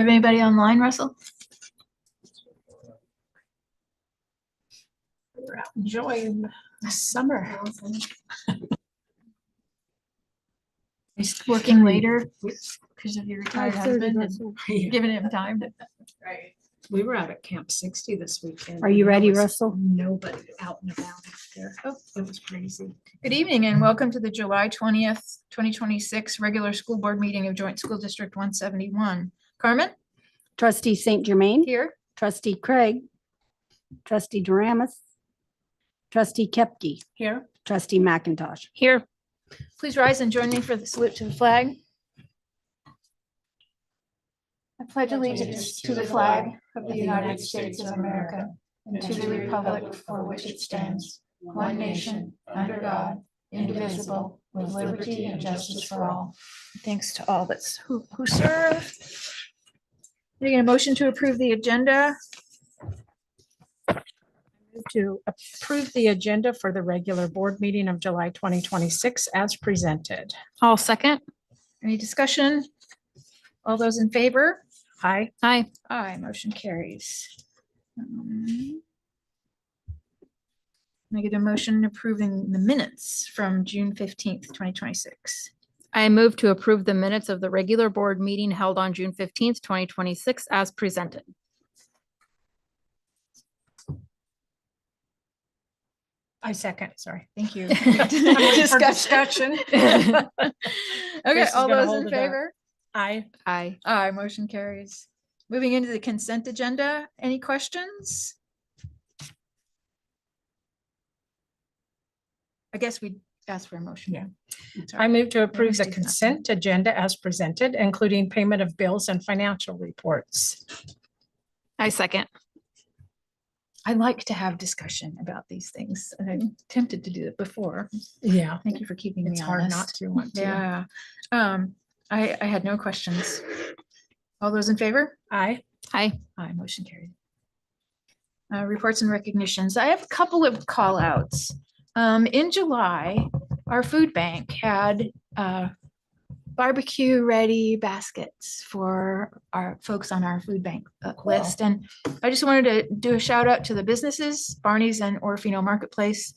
Have anybody online, Russell? We're out enjoying the summer. He's working later because of your retired husband and Yeah. giving him time to. Right. We were out at Camp 60 this weekend. Are you and there ready, was Russell? Nobody out and about out there. Oh, it was crazy. Good evening and welcome to the July 20th, 2026 regular school board meeting of Joint School District 171. Carmen, Trustee St. Germain, here. trustee Craig, trustee Doramus, trustee Kepke, Here. trustee McIntosh. Here. Please rise and join me for the salute to the flag. I pledge allegiance to the flag of the United States of America and to the republic for which it stands, one nation, under God, indivisible, with liberty and justice for all. Thanks to all who serve. Making a motion to approve the agenda. To approve the agenda for the regular board meeting of July 2026 as presented. I'll second. Any discussion? All those in favor? Aye. Aye. Aye, motion carries. I get a motion approving the minutes from June 15th, 2026. I move to approve the minutes of the regular board meeting held on June 15th, 2026 as presented. I second, sorry. Thank you. Discussion. Okay, Chris is all gonna those hold in it up. favor? Aye. Aye. Aye, motion carries. Moving into the consent agenda, any questions? I guess we asked for a motion. Yeah. Sorry. I move to approve the do that. consent agenda as presented, including payment of bills and financial reports. I second. I like to have discussion about these things, and I'm tempted to do it before. Yeah. Thank you for keeping me It's hard not honest. to want to. Yeah. I had no questions. All those in favor? Aye. Aye. Aye, motion carried. Reports and recognitions. I have a couple of call outs. In July, our food bank had barbecue ready baskets for our folks on our food bank list. And I just wanted to do a shout out to the businesses, Barney's and Orofino Marketplace.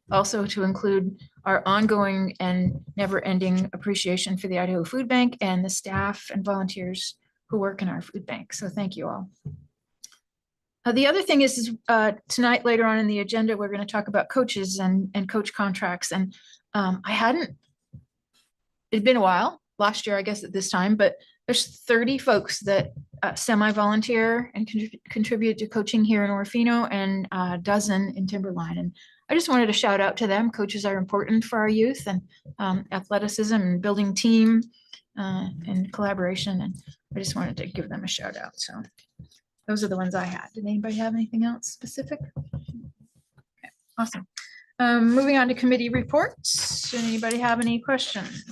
Also to include our ongoing and never ending appreciation for the Idaho Food Bank and the staff and volunteers who work in our food bank. So thank you all. The other thing is tonight, later on in the agenda, we're going to talk about coaches and coach contracts. And it'd been a while, last year, I guess at this time, but there's 30 folks that semi-volunteer and contribute to coaching here in Orofino and a dozen in Timberline. And I just wanted to shout out to them. Coaches are important for our youth and athleticism and building team and collaboration. And I just wanted to give them a shout out. So those are the ones I had. Did anybody have anything else specific? Okay, awesome. Moving on to committee reports. Did anybody have any questions?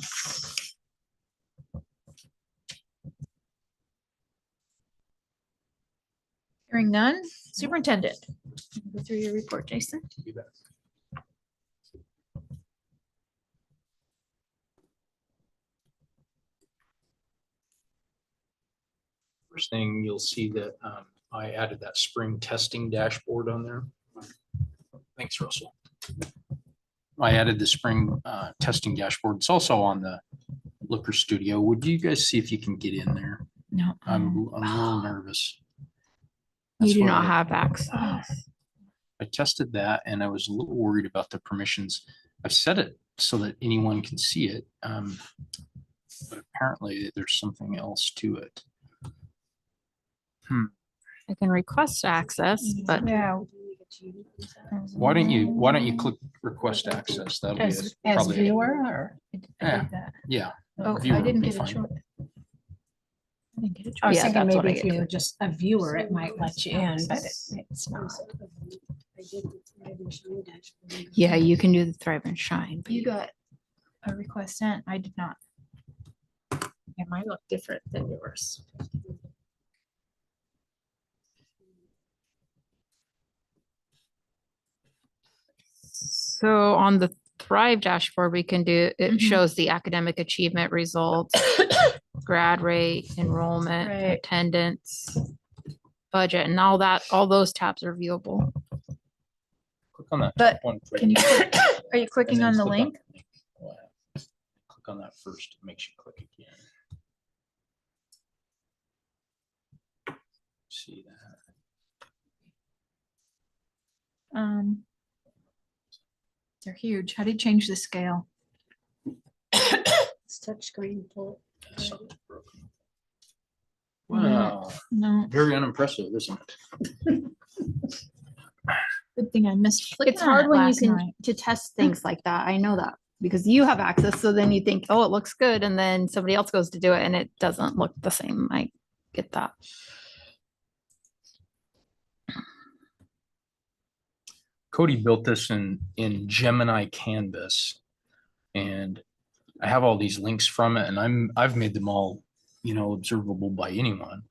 Hearing none. Superintendent, go through your report, Jason. First thing you'll see that I added that spring testing dashboard on there. Thanks, Russell. I added the spring testing dashboard. It's also on the Looker Studio. Would you guys see if you can get in there? No. I'm a little nervous. You That's do what not I- have access. I tested that and I was a little worried about the permissions. I've set it so that anyone can see it. But apparently there's something else to it. I can request access, but Yeah. Why don't you click request access? That'll be As probably, viewer or? I did Yeah. that. yeah. Oh, Viewer I would didn't be get a fine. choice. I didn't get a I choice. was Yeah, thinking that's what maybe I if you get were just a viewer, it might let you in, but it's not. yeah, you can do the Thrive and Shine. But You got a request sent. I did not. It might look different than yours. So on the Thrive dashboard, we can do, it Mhm. shows the academic achievement results. grad rate, enrollment, Right. attendance, budget, and all that, all those tabs are viewable. Click on that But top one. Can you, are you and clicking then on the click link? the link. Oh, yeah. Click on that first, it makes you click again. See that? They're huge. How do you change the scale? It's touchscreen, pull Yeah, something's broken. Mm. Wow, No, very unimpressive, isn't it? good thing I missed. clicking It's on hard it when you last can, night. to test things like that. I know that because you have access. So then you think, oh, it looks good. And then somebody else goes to do it and it doesn't look the same. I get that. Cody built this in Gemini Canvas. And I have all these links from it and I've made them all, observable by anyone.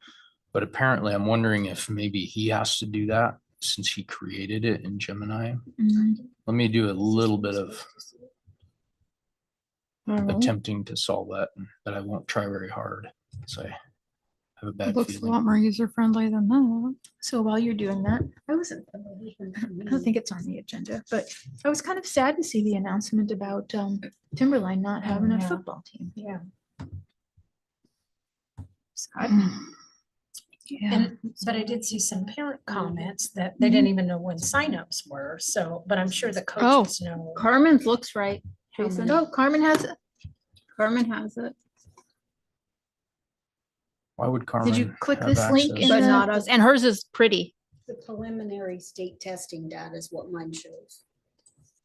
But apparently I'm wondering if maybe he has to do that since he created it in Gemini. Mhm. Let me do a little bit of attempting to solve that, but I won't try very hard. So I have a It bad looks a lot feeling. more user friendly than that. So while you're doing that, I wasn't, I don't think it's on the agenda, but I was kind of sad to see the announcement about Timberline not having a yeah. football team. Yeah. Sad. Yeah. But I did see some parent comments that they didn't even know when signups were, so, but I'm sure the coaches know. Carmen's looks right. how Jason. many- Oh, Carmen has it. Carmen has it, Why would Carmen? Did you click have this link access? in but the- not us. And hers is pretty. The preliminary state testing data is what mine shows.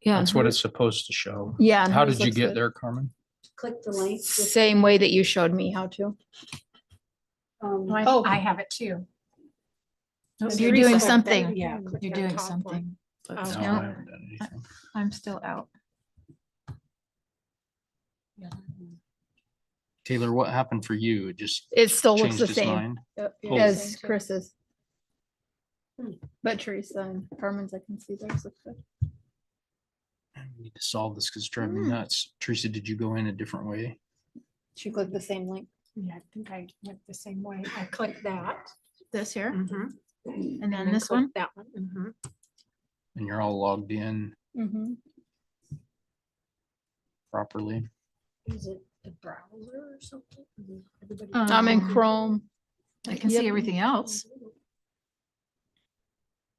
Yeah. That's what it's supposed to show. Yeah. and How hers did you looks get good. there, Carmen? Click the link. Same way that you showed me how to. Oh, I have it too. You're doing Teresa, something. Yeah. click You're that doing top one. something. Oh. No, No. I haven't done anything. I'm still out. Taylor, what happened for you? It just It still looks changed the his same mind? Yeah, as same too. Chris's. Hmm. But Teresa and Carmen's, I can see theirs look good. We need to solve this because it's driving me Hmm. nuts. Teresa, did you go in a different way? She clicked the same link. Yeah, I think I went the same way. I clicked that. This here, Mhm. and then this one. clicked That one. Mhm. And you're all logged in Mm-hmm. properly? Is it the browser or something? Everybody- I'm in Um, Chrome. I can Yep. see everything else.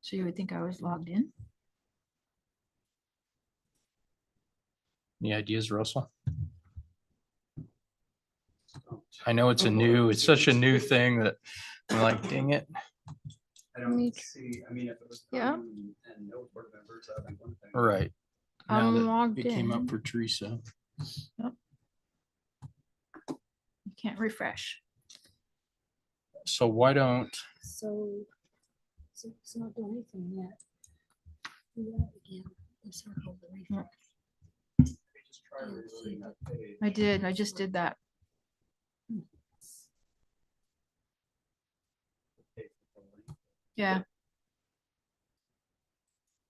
So you would think I was logged in? Any ideas, Russell? I know it's such a new thing that we're like, dang it. I Me don't see, I mean, if it was. Yeah. Carmen and no board members, that'd be one thing. All right. Now I'm that logged it came up in. for Teresa. You can't refresh. So why don't, So it's not doing anything yet. Do that again. Let's have a refresh. Just try reloading that page. I did, I just did that. Yeah.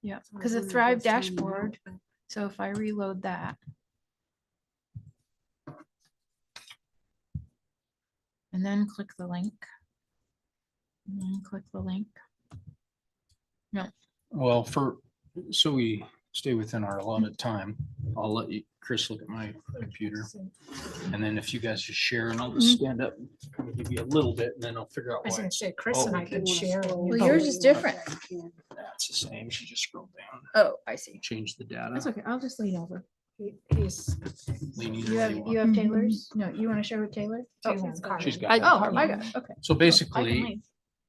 Yeah, So I because the wonder if Thrive it's timing out, dashboard, but- so if I reload that. And then click the link. And then click the link. well, so we stay within our allotted time, I'll let you, Chris, look at my computer. And then if you guys just share and I'll just stand up, and give you a little bit and then I'll figure out I was why gonna say, Chris and I Oh, could You wanna share. scroll Well, down yours if is you want different. that, you can. that's the same. She just scrolled down, Oh, I see. change the data. That's okay, I'll just lean over. He's. Lean either You way have, you you want. have Taylor's? No, you want to share with Taylor? Oh, Taylor and Carmen. She's got I- that. Oh, I got it, okay. So I can basically, lean.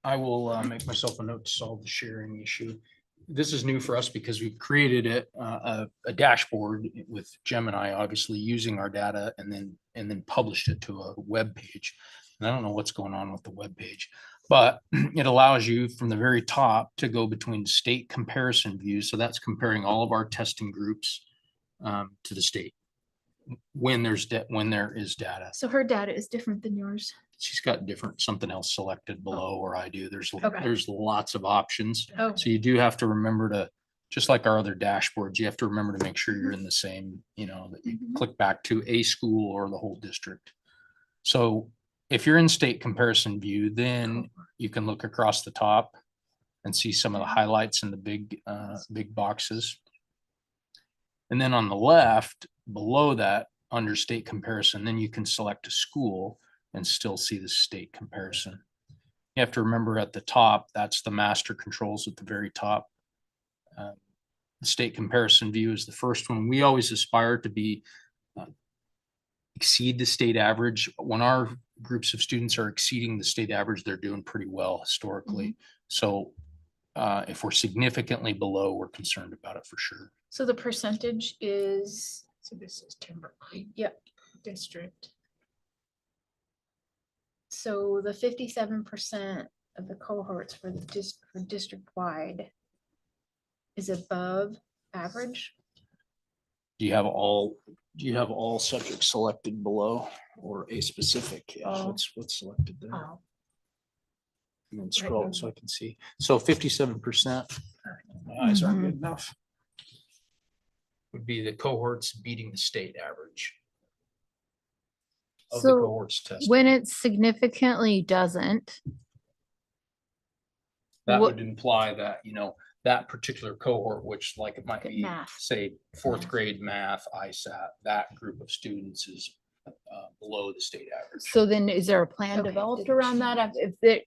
I will make myself a note to solve the sharing issue. This is new for us because we created a dashboard with Gemini, obviously using our data and then published it to a web page. And I don't know what's going on with the web page, but it allows you from the very top to go between state comparison views. So that's comparing all of our testing groups to the state when there is data. So her data is different than yours. She's got something else selected below where I do. There's Okay. lots of options. Oh, So you do have to remember to, just like our other dashboards, you have to remember to make sure you're in the same, that you Mhm. click back to a school or the whole district. So if you're in state comparison view, then you can look across the top and see some of the highlights in the big boxes. And then on the left, below that, under state comparison, then you can select a school and still see the state comparison. You have to remember at the top, that's the master controls at the very top. The state comparison view is the first one. We always aspire to be exceed the state average. When our groups of students are exceeding the state average, they're doing pretty well historically. So if we're significantly below, we're concerned about it for sure. So the percentage is, So this is Timberline yep. District. So the 57% of the cohorts for the district wide is above average. Do you have all subjects selected below or a specific? Yeah, Oh. what's selected there? Oh, And then scroll so I can see. So 57%. My eyes aren't good enough. Would be the cohorts beating the state average of the So cohorts tested. when it significantly doesn't, That what- would imply that, that particular cohort, which like it might Good be, math. say, fourth grade math, ISAT, that group of students is below the state average. so then is there a plan Okay. developed around that?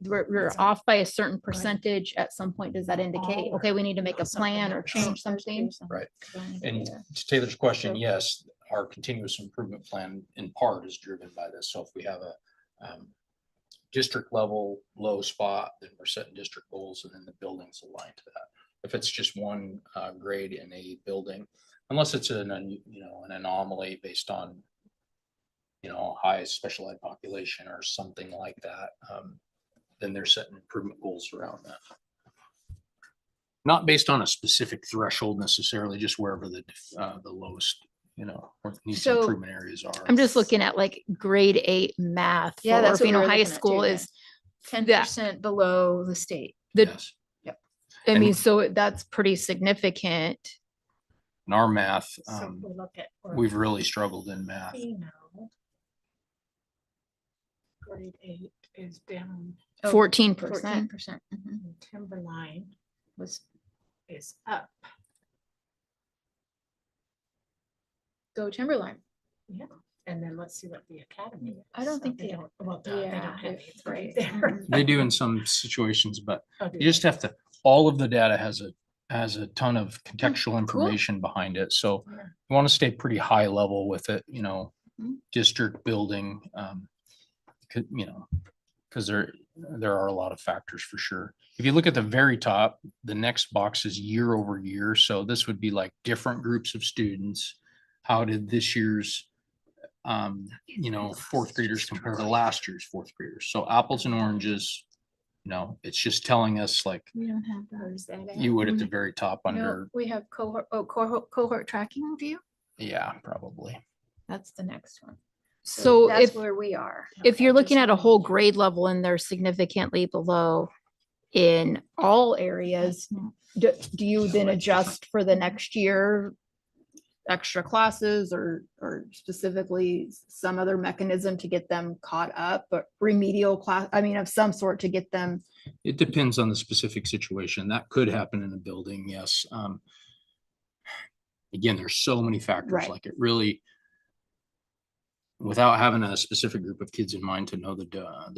We're off by a certain percentage at some point, does that indicate, okay, we need to make a plan or change something? Right. And to Taylor's question, yes, our continuous improvement plan in part is driven by this. So if we have a district level low spot, then we're setting district goals and then the building's aligned to that. If it's just one grade in a building, unless it's an anomaly based on high special ed population or something like that, then they're setting improvement goals around that. Not based on a specific threshold necessarily, just wherever the lowest, or needs So, improvement areas are. I'm just looking at like grade 8 math. Yeah, for that's what we Orofino were High looking at School too, is 10% below the state. Yes. I mean, And- so that's pretty significant. In our math, so if we look at. we've really struggled in math. Orofino, grade 8 is down, 14%. 14%. and Timberline Was is up. go Timberline. Yeah, and then let's see what the academy. Is. I don't think they they- don't. Well, they don't yeah, have it's it right right. there. They do in some situations, but Oh, do you just they? have to, all of the data has a ton of contextual information behind it. So Yeah. you want to stay pretty high level with it, Mhm. district building, because there are a lot of factors for sure. If you look at the very top, the next box is year over year. So this would be like different groups of students. How did this year's, fourth graders compare to last year's fourth graders? So apples and oranges, it's just telling us like We don't have that. Where's that at? you would at the very top No, under, we have cohort tracking view. yeah, probably. That's the next one. So that's if, where we are. if you're Okay, looking just at a one. whole grade level and they're significantly below in all areas, do you then adjust for the next year? Extra classes or specifically some other mechanism to get them caught up, but remedial class, I mean, of some sort to get them. It depends on the specific situation. That could happen in a building, yes. Again, there's so many factors, Right. like it really, without having a specific group of kids in mind to know the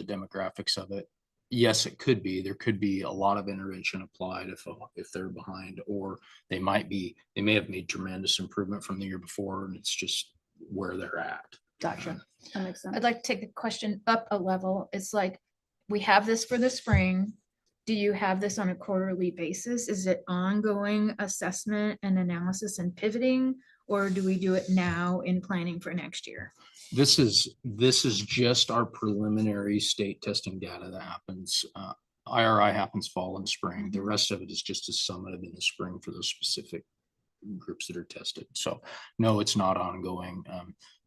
demographics of it, yes, it could be. There could be a lot of intervention applied if they're behind, or they may have made tremendous improvement from the year before, and it's just where they're at. Gotcha. That makes sense. I'd like to take the question up a level. It's like, we have this for the spring. Do you have this on a quarterly basis? Is it ongoing assessment and analysis and pivoting? Or do we do it now in planning for next year? This is just our preliminary state testing data that happens. IRI happens fall and spring. The rest of it is just a summative in the spring for those specific groups that are tested. So no, it's not ongoing.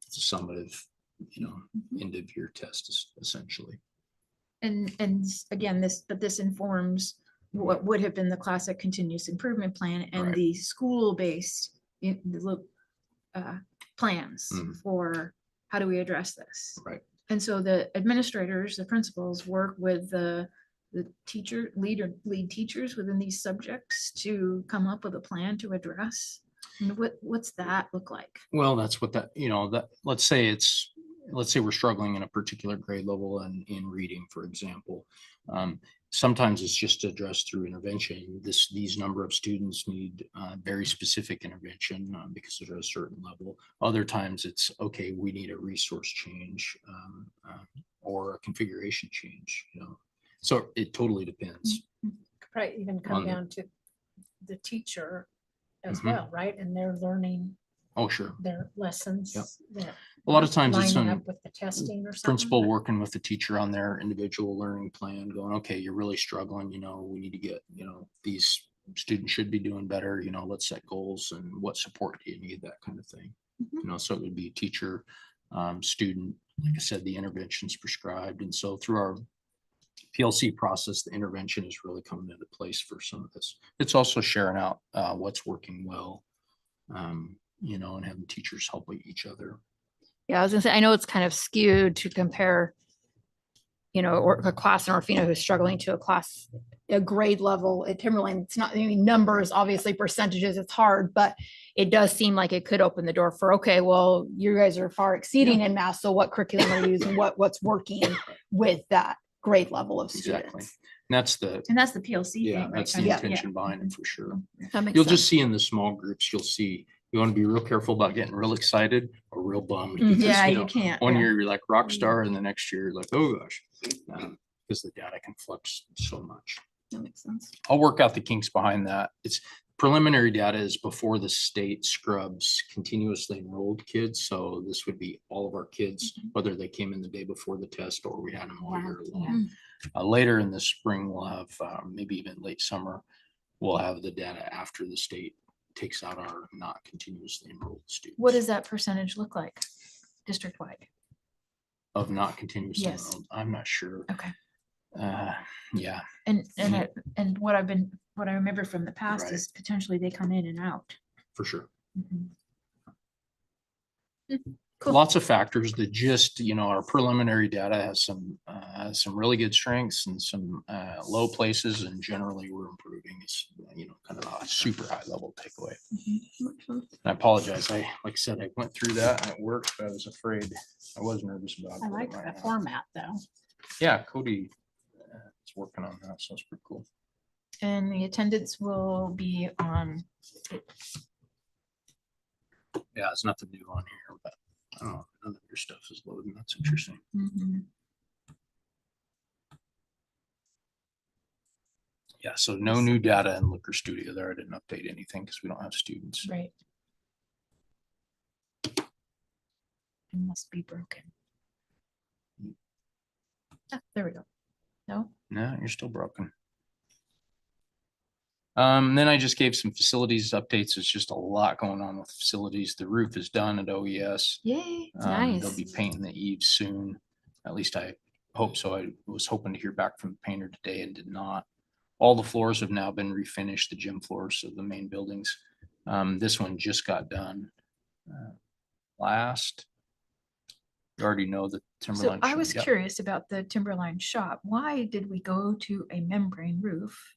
It's a summative, end of year test essentially. And again, this informs what would have been the classic continuous improvement plan and Right. the school-based plans Mhm. for how do we address this? Right. And so the administrators, the principals work with the lead teachers within these subjects to come up with a plan to address. And what's that look like? Well, that's what that, that, let's say we're struggling in a particular grade level and in reading, for example. Sometimes it's just addressed through intervention. These number of students need very specific intervention because they're at a certain level. Other times it's, okay, we need a resource change or a configuration change, So it totally depends. Could probably even come On the- down to the teacher as Mhm. well, right? And they're learning Oh, sure. their lessons. Yep. that A lot of times it's lining on up with the testing or something. principal working with the teacher on their individual learning plan, going, okay, you're really struggling, we need to get, these students should be doing better, let's set goals and what support do you need, that kind of thing. So it would be teacher, student, like I said, the interventions prescribed. And so through our PLC process, the intervention is really coming into place for some of this. It's also sharing out what's working well, and having teachers help each other. Yeah, I was gonna say, I know it's kind of skewed to compare, or a class in Orofino who's struggling to a grade level at Timberline. It's not, numbers, obviously percentages, it's hard, but it does seem like it could open the door for, okay, well, you guys are far exceeding in math. So what curriculum are you using? What's working with that grade level of Exactly. students? And that's the PLC yeah, thing, right? that's I the mean, intention behind it for sure. That makes You'll sense. just see in the small groups, you want to be real careful about getting real excited or real bummed. Mhm. because, Yeah, you can't. One yeah. year you're like rock star and the next year you're like, oh gosh, because the data can flux so much. That makes sense. I'll work out the kinks behind that. It's preliminary data is before the state scrubs continuously enrolled kids. So this would be all of our kids, whether they came in the day before the test or we had them all year long. Later in the spring, we'll have maybe even late summer, we'll have the data after the state takes out our not continuously enrolled students. What does that percentage look like district-wide? Of not continuously Yes. enrolled? I'm not sure. Okay. Yeah. And what I remember from the past Right. is potentially they come in and out. For sure. Mhm. Cool. Lots of factors that just, our preliminary data has some really good strengths and some low places, and generally we're improving. It's, kind of a super high level takeaway. And I apologize. Like I said, I went through that and it worked, but I was afraid, I was nervous about it. I like that format though. Yeah, Cody is working on that, so it's pretty cool. And the attendance will be on, Yeah, there's nothing new on here, but none of your stuff is loading. That's interesting. Mhm. Yeah, so no new data in Liquor Studio there. I didn't update anything because we don't have students. Right. It must be broken. Ah, there we go. No? No, you're still broken. Then I just gave some facilities updates. It's just a lot going on with facilities. The roof is done at OES. Yay. They'll Nice. be painting the eaves soon. At least I hope so. I was hoping to hear back from the painter today and did not. All the floors have now been refinished, the gym floors of the main buildings. This one just got done last. You already know the So Timberline. I was Yep. curious about the Timberline shop. Why did we go to a membrane roof?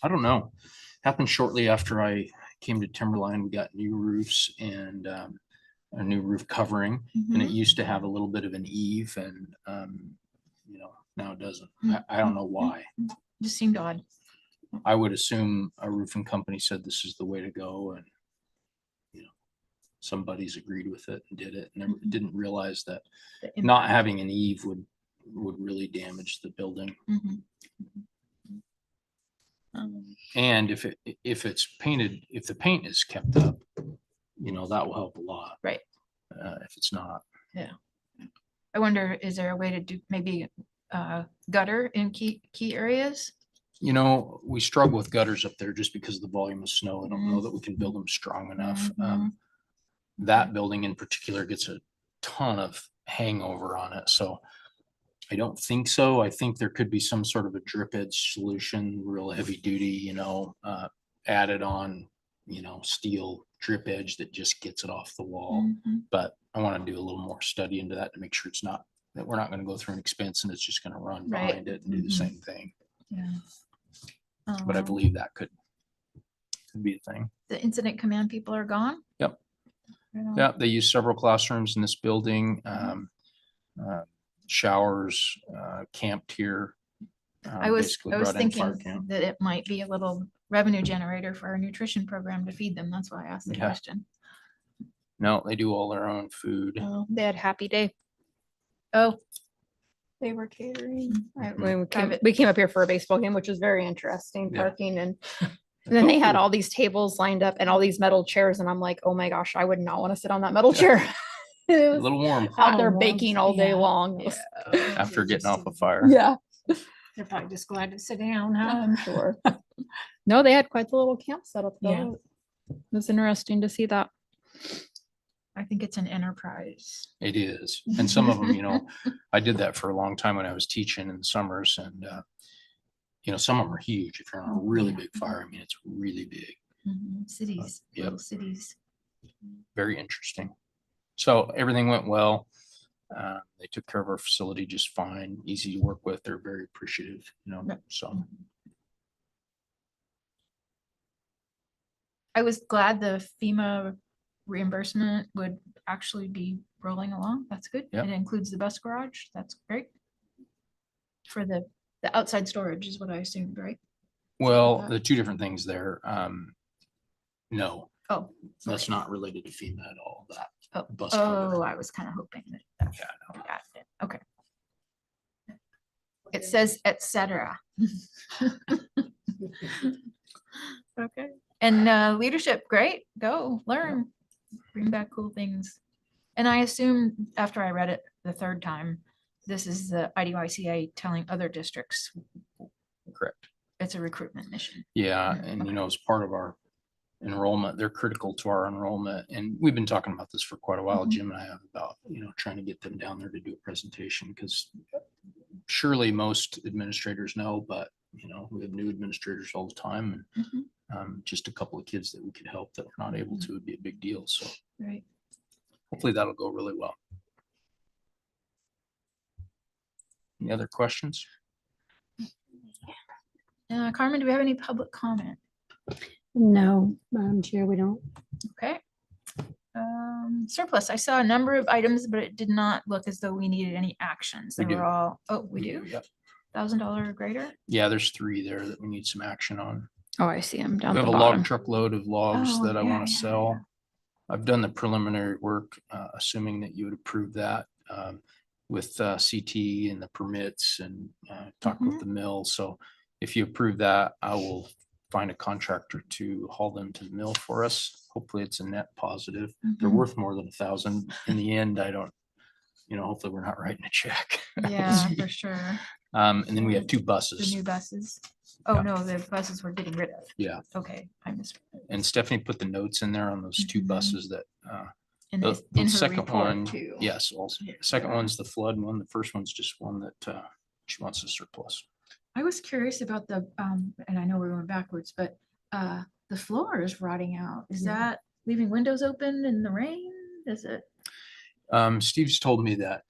I don't know. Happened shortly after I came to Timberline. We got new roofs and a new roof covering, and it used to have a little bit of an eave, and now it doesn't. I don't know why. Just seemed odd. I would assume a roofing company said this is the way to go, and somebody's agreed with it and did it, and never didn't realize that The not having an eave would really damage the building. Mhm. And if it's painted, if the paint is kept up, that will help a lot. Right. If it's not. I wonder, is there a way to do maybe gutter in key areas? We struggle with gutters up there just because of the volume of snow. I don't know that we can build them strong enough. Mhm. That building in particular gets a ton of hangover on it. So I don't think so. I think there could be some sort of a drip edge solution, real heavy duty, added on, steel drip edge that just gets it off the wall. Mhm. But I want to do a little more study into that to make sure it's not, that we're not going to go through an expense and it's just going to run Right. behind it and do the Mhm. same thing. Yeah. But I Um, believe that could be a thing. The incident command people are gone? Yep. Right on. Yeah, they use several classrooms in this building, showers, camped here. I was basically thinking brought in fire camp. that it might be a little revenue generator for our nutrition program to feed them. That's why I asked the Yeah. question. No, they do all their own food. Oh, they had happy day. Oh, They were catering. Mhm. When Private. we came up here for a baseball game, which was very interesting, Yeah. parking and then they had all these tables lined up and all these metal chairs. And I'm like, oh my gosh, I would not want to sit on that metal chair. It A was little warm out Oh, there warm. baking all day Yeah. long. It was- after getting off a fire. Yeah, They're probably just glad to sit down, huh? I'm sure. No, they had quite the little camp set up Yeah. though. It was interesting to see that. I think it's an enterprise. It is. And some of them, I did that for a long time when I was teaching in the summers and, some of them are huge. If you're on a really big fire, I mean, it's really big, Cities, Yep. little cities. very interesting. So everything went well. They took care of our facility just fine, easy to work with. They're very appreciative, so. I was glad the FEMA reimbursement would actually be rolling along. That's good. Yep. It includes the bus garage. That's great. For the outside storage is what I assumed, right? Well, that. the two different things there. No, Oh. that's okay. not related to FEMA at all, that. Oh, bus cover. I was kind of hoping that. Yeah, no. Got it. Okay. It says et cetera. Okay. And leadership, great. Go learn. Bring back cool things. And I assume after I read it the third time, this is the IDYCA telling other districts Correct. it's a recruitment mission. Yeah, Yeah, and okay. as part of our enrollment, they're critical to our enrollment. And we've been talking about this for quite a while, Mhm. Jim and I have, about, trying to get them down there to do a presentation, because surely most administrators know, but we have new administrators all the time, Mhm. and just a couple of kids that we could help that we're not able to would be a big deal. So Right. hopefully that'll go really well. Any other questions? Carmen, do we have any public comment? No, Madam Chair, we don't. Okay. Surplus, I saw a number of items, but it did not look as though we needed any actions. We They were do. all, oh, we do? Yep. $1,000 or greater? Yeah, there's 3 there that we need some action on. Oh, I see them down We at have the a log bottom. truckload of logs Oh, that I yeah, want to yeah, sell. I've done the preliminary work, assuming that you would approve that, with CT and the permits and talk with the mill. So if you approve that, I will find a contractor to haul them to the mill for us. Hopefully it's a net positive. They're Mhm. worth more than 1,000. In the end, I don't, hopefully we're not writing a check. Yeah, for sure. And then we have 2 The buses. new buses. Oh, Yeah. no, the buses we're getting rid of. Yeah. Okay, I missed. And Stephanie put the notes in there on those 2 Mhm. buses that, In the- this, the in her second report one, too. yes, also. Yeah. The second one's the flood one. The first one's just one that she wants to surplus. I was curious about the, and I know we're going backwards, but the floor is rotting out. Is Yeah. that leaving windows open in the rain? Is it? Steve's told me that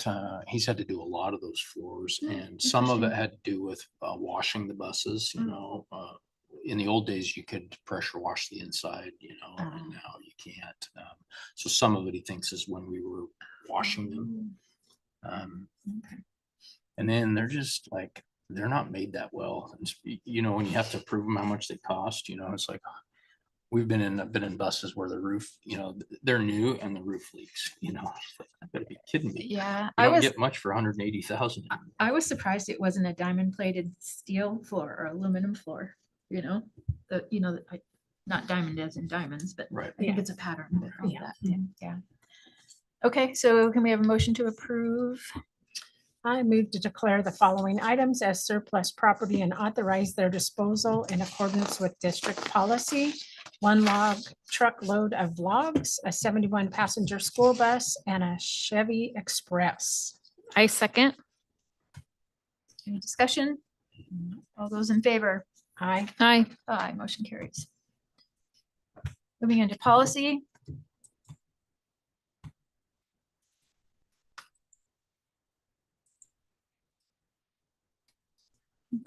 he's had to do a lot of those floors, and some of it interesting. had to do with washing the buses. Mm. In the old days, you could pressure wash the inside, Ah. and now you can't. So some of it he thinks is when we were washing them. Okay. And then they're just like, they're not made that well. And when you have to prove them how much they cost, it's like, I've been in buses where the roof, they're new and the roof leaks, I better be kidding me. Yeah, You I don't was, get much for 180,000. I was surprised it wasn't a diamond plated steel floor or aluminum floor, not diamond as in diamonds, but Right. I think it's a pattern. with all Yeah. that. Yeah. Okay, so can we have a motion to approve? I move to declare the following items as surplus property and authorize their disposal in accordance with district policy. 1 log truckload of logs, a 71 passenger school bus, and a Chevy Express. I second. Any discussion? All those in favor? Aye. Aye. Aye, motion carries. Moving into policy.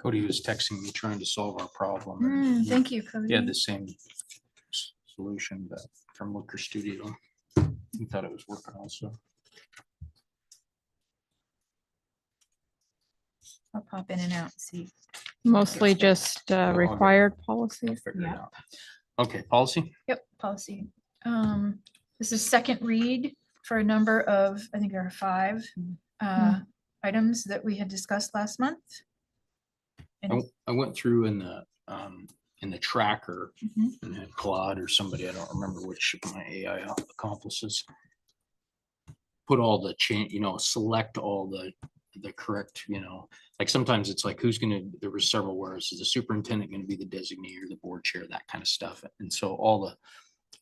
Cody was texting me trying to solve our problem. and Thank you, Cody. He had the same solution, but from Liquor Studio. He thought it was working also. I'll pop in and out and see. Mostly just required I'll policies. figure it Yeah. out. Okay, policy. Yep, policy. This is second read for a number of, I think there are 5 items that we had discussed last month. And I went through in the tracker Mhm. and had Claude or somebody, I don't remember which of my AI accomplices, put all the change, select all the correct, like sometimes it's like, there were several words, is the superintendent going to be the designee or the board chair, that kind of stuff. And so all the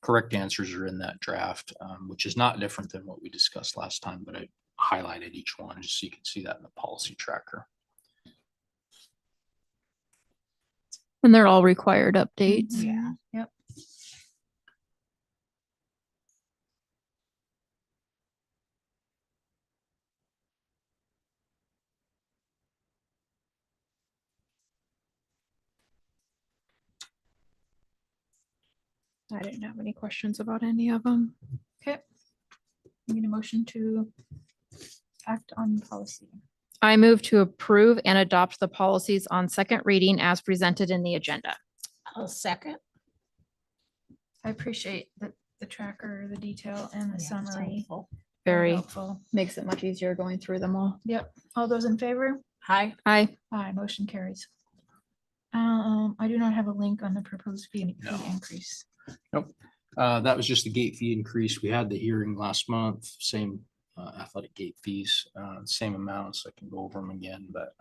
correct answers are in that draft, which is not different than what we discussed last time, but I highlighted each one just so you can see that in the policy tracker. And they're all required updates. Yeah. Yep. I didn't have any questions about any of them. Okay. Need a motion to act on policy. I move to approve and adopt the policies on second reading as presented in the agenda. I'll second. I appreciate the tracker, the detail and the Yeah, it's summary. helpful. Very, Helpful. makes it much easier going through them all. Yep. All those in favor? Hi. Aye. Aye, motion carries. I do not have a link on the proposed fee No. increase. Nope. That was just the gate fee increase. We had the hearing last month, same athletic gate fees, same amounts. I can go over them again, but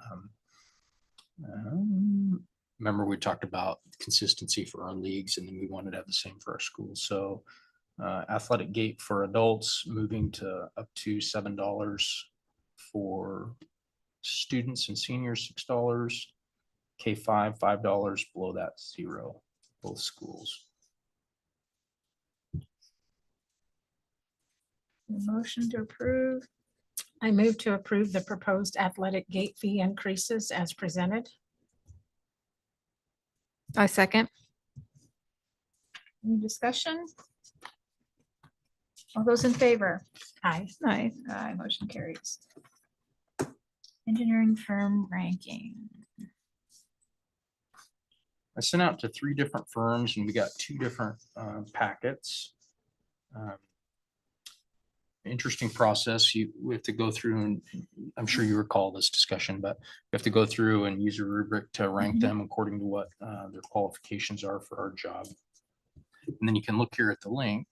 remember we talked about consistency for our leagues and then we wanted to have the same for our schools. So athletic gate for adults moving to up to $7 for students and seniors, $6, K5, $5, below that $0, both schools. Motion to approve. I move to approve the proposed athletic gate fee increases as presented. I second. Any discussion? All those in favor? Aye. Aye. Aye, motion carries. Engineering firm ranking. I sent out to 3 different firms and we got 2 different packets. Interesting process. We have to go through, and I'm sure you recall this discussion, but we have to go through and use a rubric to rank Mhm. them according to what their qualifications are for our job. And then you can look here at the link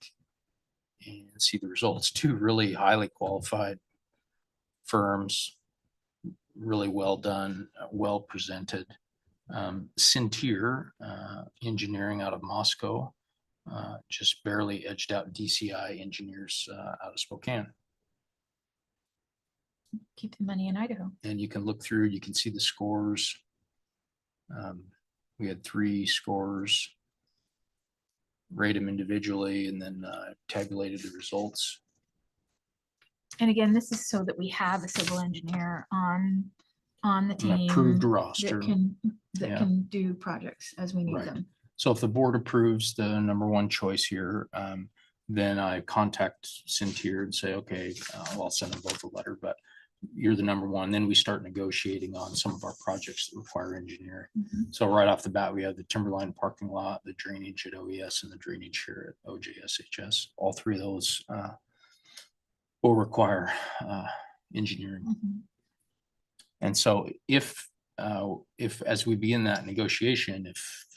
and see the results. 2 really highly qualified firms, really well done, well presented. Cintier Engineering out of Moscow, just barely edged out DCI Engineers out of Spokane. Keep the money in Idaho. And you can look through, you can see the scores. We had 3 scores, rate them individually, and then tabulated the results. And again, this is so that we have a civil engineer on the An team. approved That roster. that Yeah. can do projects as we need Right. them. So if the board approves the number 1 choice here, then I contact Cintier and say, okay, well, I'll send them both a letter, but you're the number 1. Then we start negotiating on some of our projects that require engineering. Mhm. So right off the bat, we have the Timberline parking lot, the drainage at OES, and the drainage here at OJSHS. All 3 of those will require engineering. Mhm. And so if as we begin that negotiation, if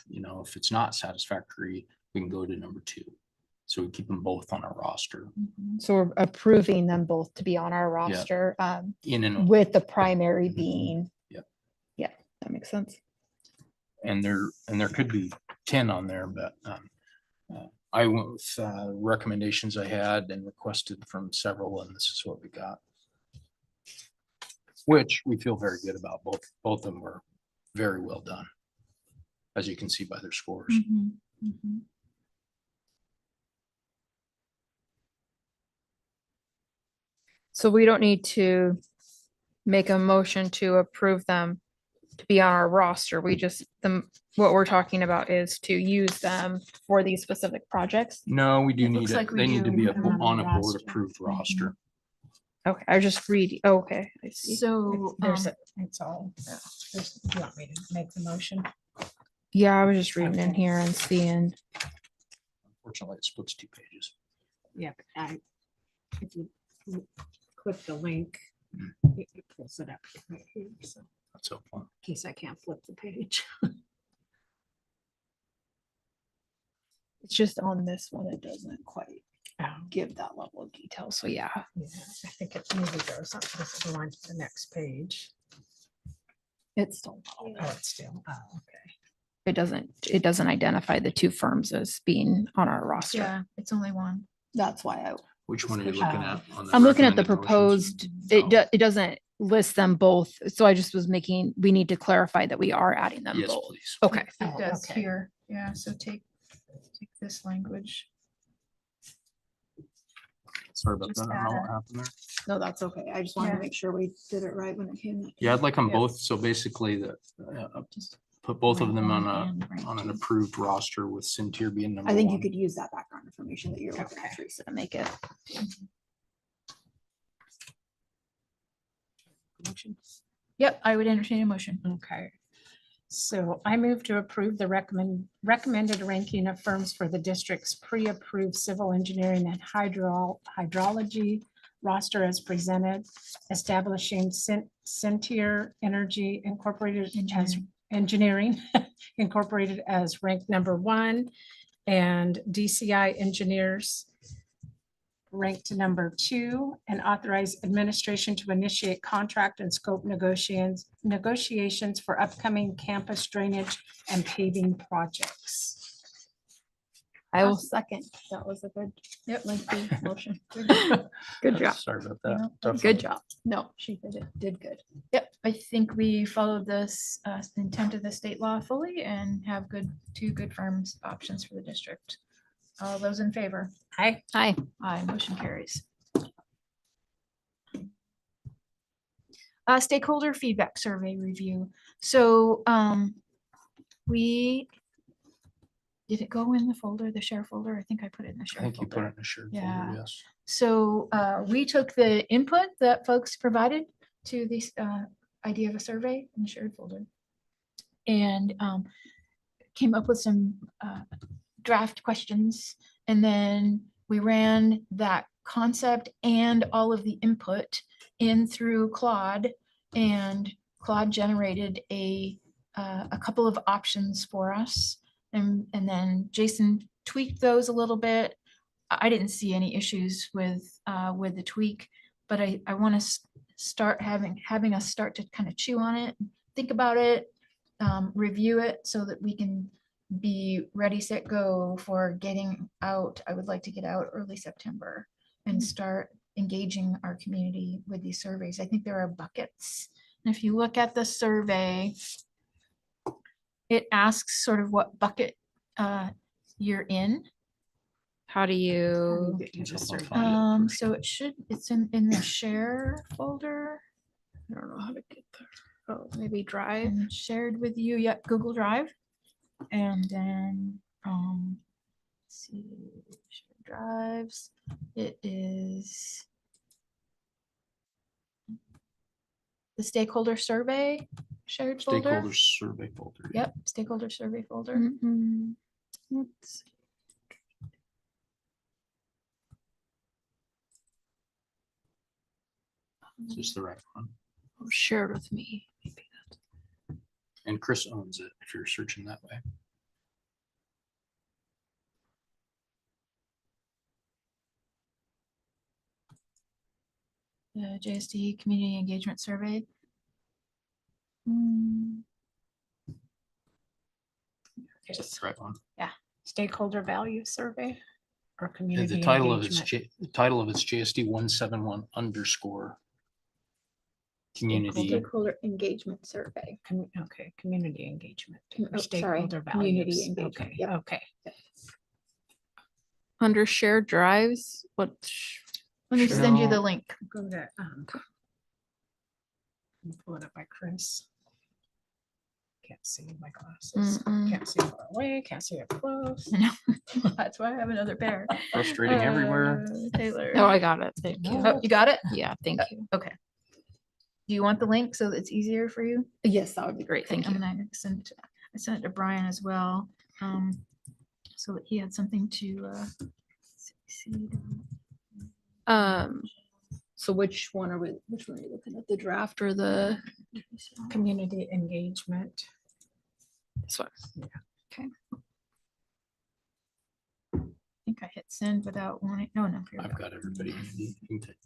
it's not satisfactory, we can go to number 2. So we keep them both on our roster Mhm. So we're approving them both to be on our roster, in and with the primary being. Yep. Yeah, that makes sense. and there could be 10 on there, but I went with recommendations I had and requested from several, and this is what we got. Which we feel very good about. Both of them were very well done, as you can see by their scores. Mhm. Mhm. So we don't need to make a motion to approve them to be on our roster. We just, what we're talking about is to use them for these specific projects. No, we do It need, looks like we they need to do be put 'em on the on a board roster. approved roster. Okay, I just read, okay, I see. So, There's, it's all, you want me to make the motion? Yeah, I was just reading in Okay. here and seeing. Unfortunately, it splits 2 pages. Yeah, but if you click the link, it pulls it up right here, so in That's helpful. case I can't flip the page. It's just on this one, it doesn't quite Oh, give that level of detail. So yeah, yeah, I think it maybe goes up, this is on to the next page. it's still, Oh, it's still, oh, okay. it doesn't identify the two firms as being on our roster. yeah, it's only one. That's why Which one are you looking at? on I'm looking at the recommended motions? proposed, Oh. it doesn't list them both. So I just was making, we need to clarify that we are adding them Yes, both. please. Okay, It Oh, does okay. here. Yeah, so take this language. Sorry about Just that. I don't know add what it. happened there. no, that's okay. I just wanted Yeah. to make sure we did it right when it came. Yeah, I'd like them Yeah. both. So basically the, Just put both of rank them on one and rank on an two. approved roster with Cintier being number I think you one. could use that background information that you're looking at, Okay. Teresa, to make it. Yep, I would entertain a motion. Okay. So I move to approve the recommended ranking of firms for the district's pre-approved civil engineering and hydrology roster as presented, establishing Centier Energy Incorporated as engineering incorporated as ranked number 1, and DCI Engineers ranked number 2, and authorize administration to initiate contract and scope negotiations for upcoming campus drainage and paving projects. I will second. That was a good, Yep. lengthy motion. Good job. Sorry about that. Yeah. Tough Good one. job. No, she did good. Yep, I think we followed this intent of the state law fully and have two good firms options for the district. All those in favor? Hi. Hi. Aye, motion carries. Stakeholder feedback survey review. So did it go in the folder, the share folder? I think I put it in the I share think you put folder. it in a shared Yeah. folder, yes. So we took the input that folks provided to this idea of a survey in the shared folder and came up with some draft questions. And then we ran that concept and all of the input in through Claude, and Claude generated a couple of options for us. And then Jason tweaked those a little bit. I didn't see any issues with the tweak, but I want to start having us start to kind of chew on it, think about it, review it so that we can be ready, set, go for getting out. I would like to get out early September and start engaging our community with these surveys. I think there are buckets. And if you look at the survey, it asks sort of what bucket you're in. How do you, So it's in the share folder I don't know how to get there. Oh, maybe Drive. and shared with you, yep, Google Drive. And then, let's see, shared drives, it is the stakeholder survey shared folder. Stakeholder survey folder. Yep, stakeholder survey folder. Mm-mm. Let's see. Is this the right one? Oh, share it with me. Maybe that's- And Chris owns it if you're searching that way. The JSD Community Engagement Survey. Hmm, That's the right one. Stakeholder value survey or And community the title of it's, engagement. the title of it's JSD 171 _ community. Stakeholder engagement survey. Okay, community engagement. Oh, or sorry, stakeholder community values. engagement, Okay, yep. okay. Under shared drives, what? Let me send you the Sure. link. Go to, let me pull it up by Chris. Can't see my glasses. Mm-mm. Can't see far away, can't see it close. I know. That's why I have another pair. Frustrating everywhere. Taylor. Oh, I got it. Thank you. Oh, you got it? Yeah, thank you. Okay. Do you want the link so that it's easier for you? Yes, that would be great. Thank I'm you. gonna send it, I sent it to Brian as well. So that he had something to, see. So which one are you looking at? The draft or the? Community engagement. This one. I think I hit send without wanting, no. Here we I've go. got everybody. handy. You can take-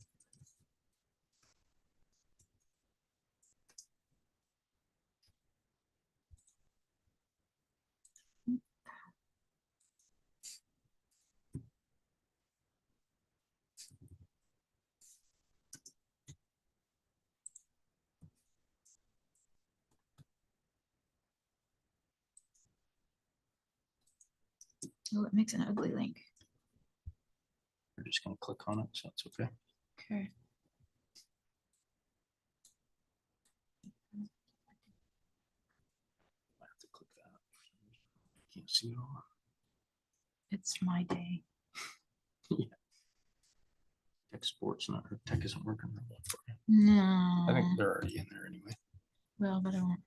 Oh, it makes an ugly link. We're just gonna click on it, so it's okay. Okay. I have to click that. Can't see it all. It's my day. Tech sports not, or tech isn't working. real well for you. No. I think they're already in there anyway. Well, but I won't.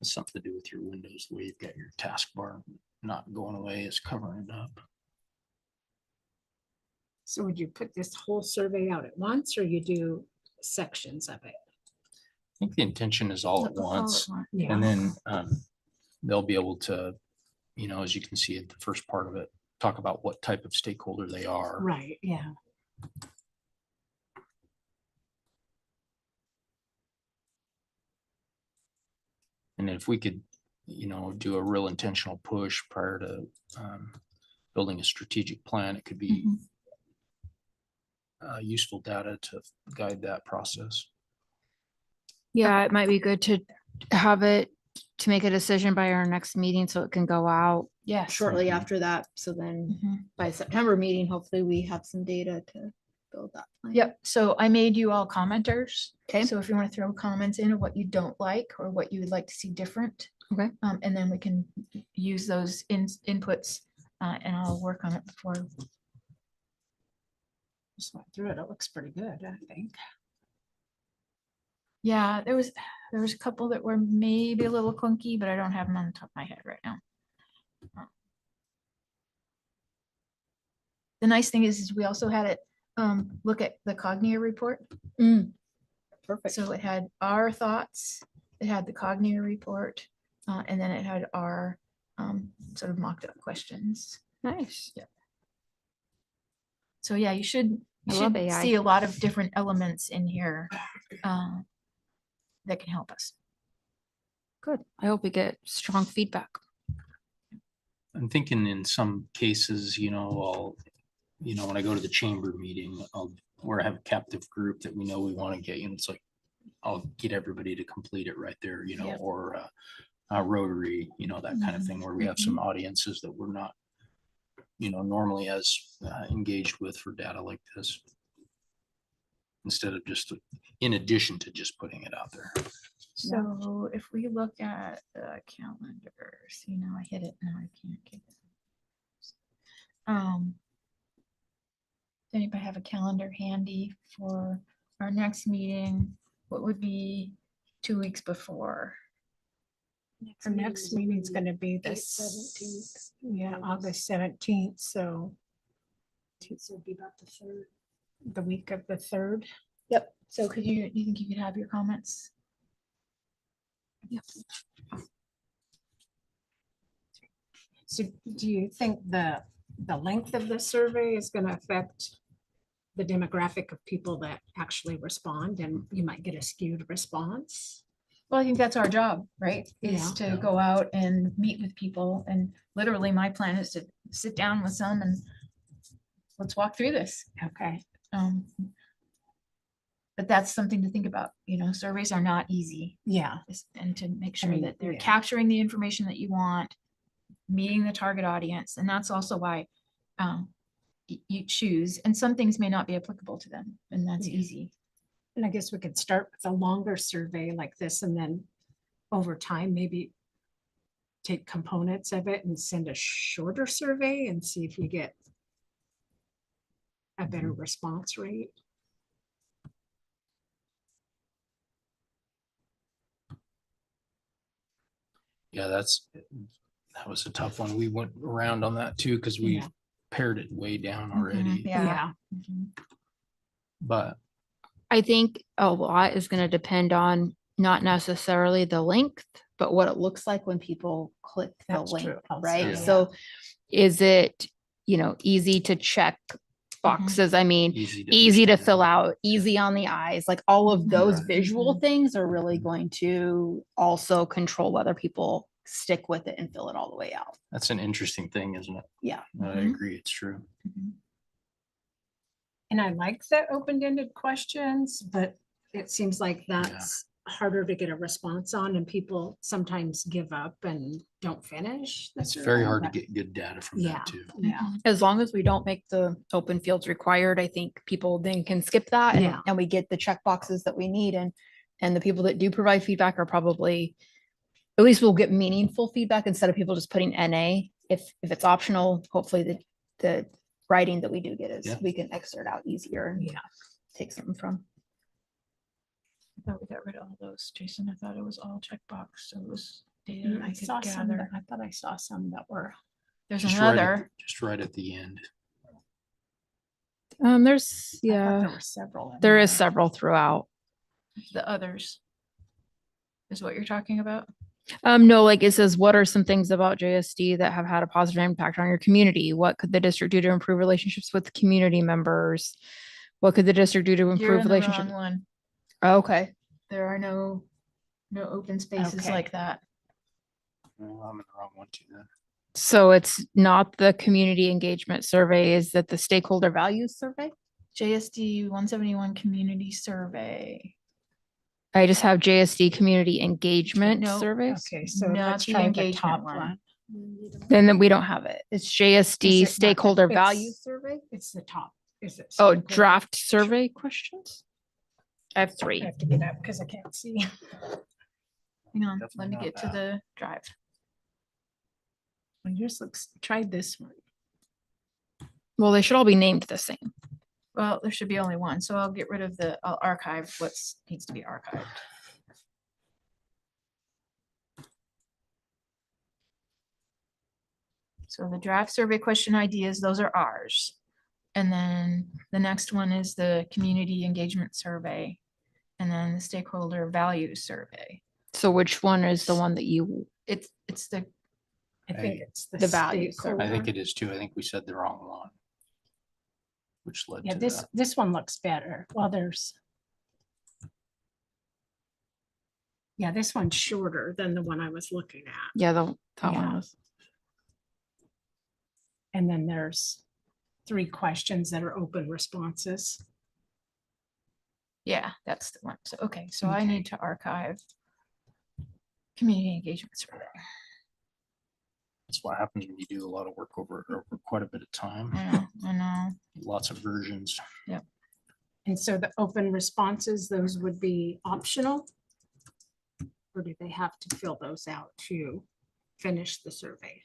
It's something to do with your windows, the way you've got your taskbar not going away, is covering it up. So would you put this whole survey out at once or you do sections of it? I think the intention is all at All at once, once. and then they'll be able to, as you can see at the first part of it, talk about what type of stakeholder they are. Right, yeah. And if we could, do a real intentional push prior to building a strategic plan, it could be useful data to guide that process. Yeah, it might be good to have it, to make a decision by our next meeting so it can go out Yes. shortly Mhm. after that. So then Mhm. by September meeting, hopefully we have some data to build that plan. Yep. So I made you all commenters. Okay. So if you want to throw comments in of what you don't like or what you would like to see different. Okay. And then we can use those inputs and I'll work on it before. Just went through it. It looks pretty good, I think. Yeah, there was a couple that were maybe a little clunky, but I don't have them on the top of my head right now. The nice thing is we also had it look at the Cognier report. Perfect. So it had our thoughts, it had the Cognier report, and then it had our sort of mocked up questions. Nice. So yeah, you should I love AI. see a lot of different elements in here that can help us. Good. I hope we get strong feedback. I'm thinking in some cases, I'll, when I go to the chamber meeting, where I have a captive group that we know we want to get, it's like, I'll get everybody to complete it right there, Yep. or Rotary, that kind of thing, where we have some audiences that we're not, normally as engaged with for data like this. Instead of just, in addition to just putting it out there. So if we look at the calendar, see now I hit it, now I can't get it. Does anybody have a calendar handy for our next meeting? What would be 2 weeks before? Our next meeting's gonna be the 17th. Yeah, August 17th, so So it'd be about the 3rd. the week of the 3rd. Yep. So could you think you could have your comments? So do you think the length of the survey is gonna affect the demographic of people that actually respond and you might get a skewed response? Well, I think that's our job, right? Is Yeah. to go out and meet with people. And literally my plan is to sit down with some and let's walk through this. Okay, But that's something to think about, surveys are not easy. Yeah, And to make sure mean, that they're yeah. capturing the information that you want, meeting the target audience, and that's also why you choose, and some things may not be applicable to them, and that's Yeah. easy. and I guess we could start with a longer survey like this and then over time, maybe take components of it and send a shorter survey and see if we get a better response rate. Yeah, that was a tough one. We went around on that too, because we Yeah. pared it way down Mhm, already, Yeah. but I think a lot is going to depend on not necessarily the length, but what it looks like when people click the That's link, true also, right? yeah. So is it, easy to check boxes? I mean, easy easy to understand. fill out, easy on the eyes, like all of those Right. visual things are really going to also control whether people stick with it and fill it all the way out. That's an interesting thing, isn't it? Yeah. I Mhm. agree, it's true. And I like the open-ended questions, but it seems like that's harder to get a response on and people sometimes give up and don't finish. the It's very survey, hard to but get good data from Yeah, that too. yeah, As long as we don't make the open fields required, I think people then can skip that and, Yeah. and we get the check boxes that we need, and the people that do provide feedback are probably, at least we'll get meaningful feedback instead of people just putting NA. If it's optional, hopefully the writing that we do get is Yeah. we can exert out easier and yeah. take something from. I thought we got rid of all those, Jason. I thought it was all checkbox, so it was data I I saw could some, gather. I thought I saw some that were, There's Just another, just right at the end. There's, I thought yeah, there were several. in there is there. several throughout. the others. Is what you're talking about? No, like it says, what are some things about JSD that have had a positive impact on your community? What could the district do to improve relationships with community members? What could the district do to You're improve in the wrong relationships? one. Okay. There are no open spaces Okay. like that. Well, I'm in the wrong one too then. So it's not the community engagement survey, is that the stakeholder values survey? JSD 171 community survey. I just have JSD community engagement No, surveys. Okay, so Not let's the try the engagement top one. one. Then we don't have it. It's Is JSD it not- stakeholder it's- values survey. It's the top, is it? Oh, stakeholder? draft survey questions. I have I 3. have to get up because I can't see. Hang on, let Definitely me not get to that. the drive. Well, yours looks, try this one. Well, they should all be named the same. Well, there should be only one, so I'll get rid of I'll archive what needs to be archived. So the draft survey question ideas, those are ours. And then the next one is the community engagement survey. And then the stakeholder values survey. So which one is the one that you, It's the, I think it's the The value survey. I think stakeholder. it is too. I think we said the wrong one. Which led Yeah, to this, that. this one looks better. Well, there's. Yeah, this one's shorter than the one I was looking at. yeah, that one Yeah. was. And then there's 3 questions that are open responses. yeah, that's the one. So, okay, so I Okay. need to archive community engagement survey. That's what happens when you do a lot of work over quite a bit of time. I know. Lots of versions. And so the open responses, those would be optional? Or do they have to fill those out to finish the survey?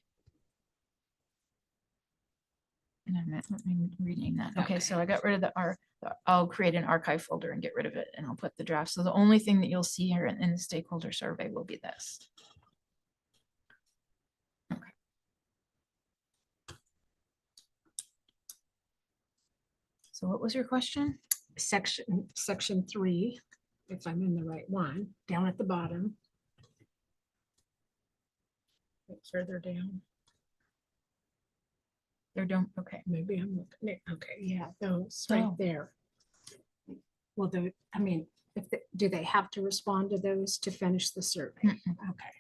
And let me rename that. Okay, so I got rid of I'll create an archive folder and get rid of it, and I'll put the draft. So the only thing that you'll see here in the stakeholder survey will be this. Okay. So what was your question? Section 3, if I'm in the right one, down at the bottom. Further down, They're done, okay. maybe I'm looking at, okay, yeah, those right Oh. there. Well, I mean, do they have to respond to those to finish the survey? Okay.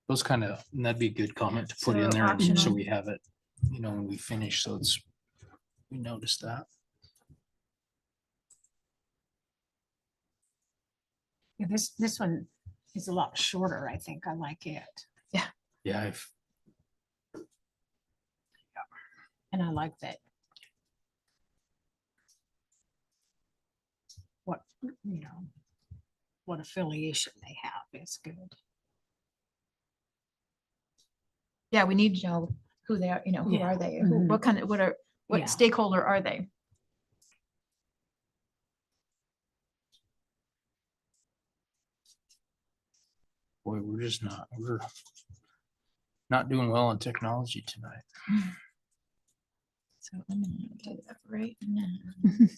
Those that'd be a good comment to put in So there, and so optional. we have it, when we finish, so we notice that. Yeah, this one is a lot shorter. I think I like it. Yeah, I've, And I like that. What, what affiliation they have is good. Yeah, we need to know who they are, who Yeah. are they? Mhm. What kind of, Yeah. what stakeholder are they? boy, we're not doing well on technology tonight. So I'm gonna do that right now.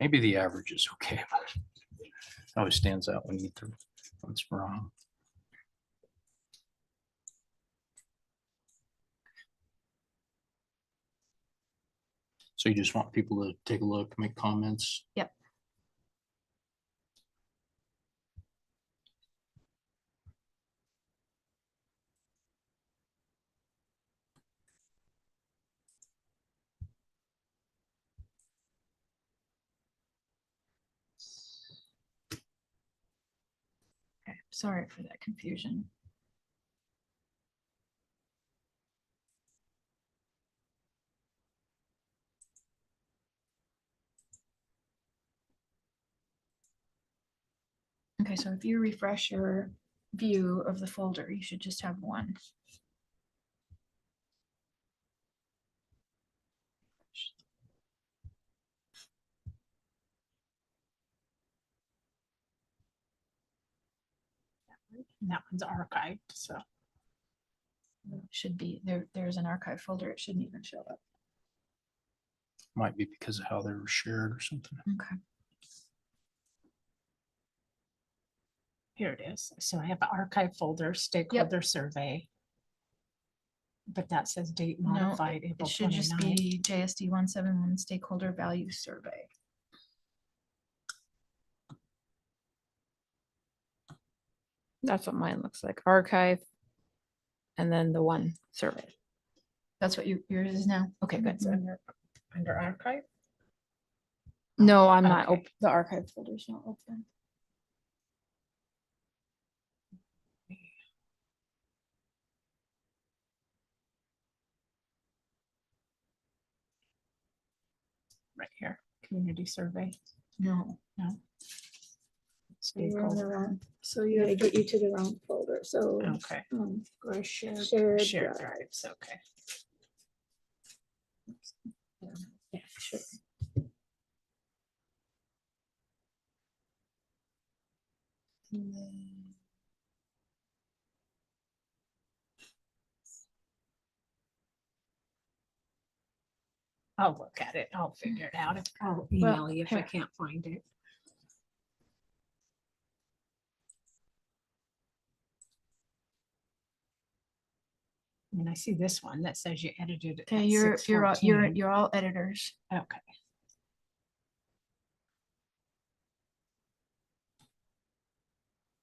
Maybe the average is okay, but it always stands out when you get to what's wrong. So you just want people to take a look, make comments? Yep. Okay, sorry for that confusion. Okay, so if you refresh your view of the folder, you should just have one. And that one's archived, so. Should be, there's an archive folder. It shouldn't even show up. Might be because of how they were shared or something. Okay. Here it is. So I have an archive folder, stakeholder survey. But that says date No, modified It April should just 29. be JSD 171 stakeholder value survey. That's what mine looks like. Archive. And then the one survey. That's what yours is now? Okay, good. It's under archive. No, I'm not, Okay. the archive folder's not open. Right here, community survey. No. Stakeholder. So you have to get you to the wrong folder, so. Okay. Or shared. Shared drives, okay. Yeah, sure. I'll look at it. I'll figure it out. I'll email you if I here. can't find it. And I see this one that says you edited it. Okay, at you're all editors. 6:14. Okay.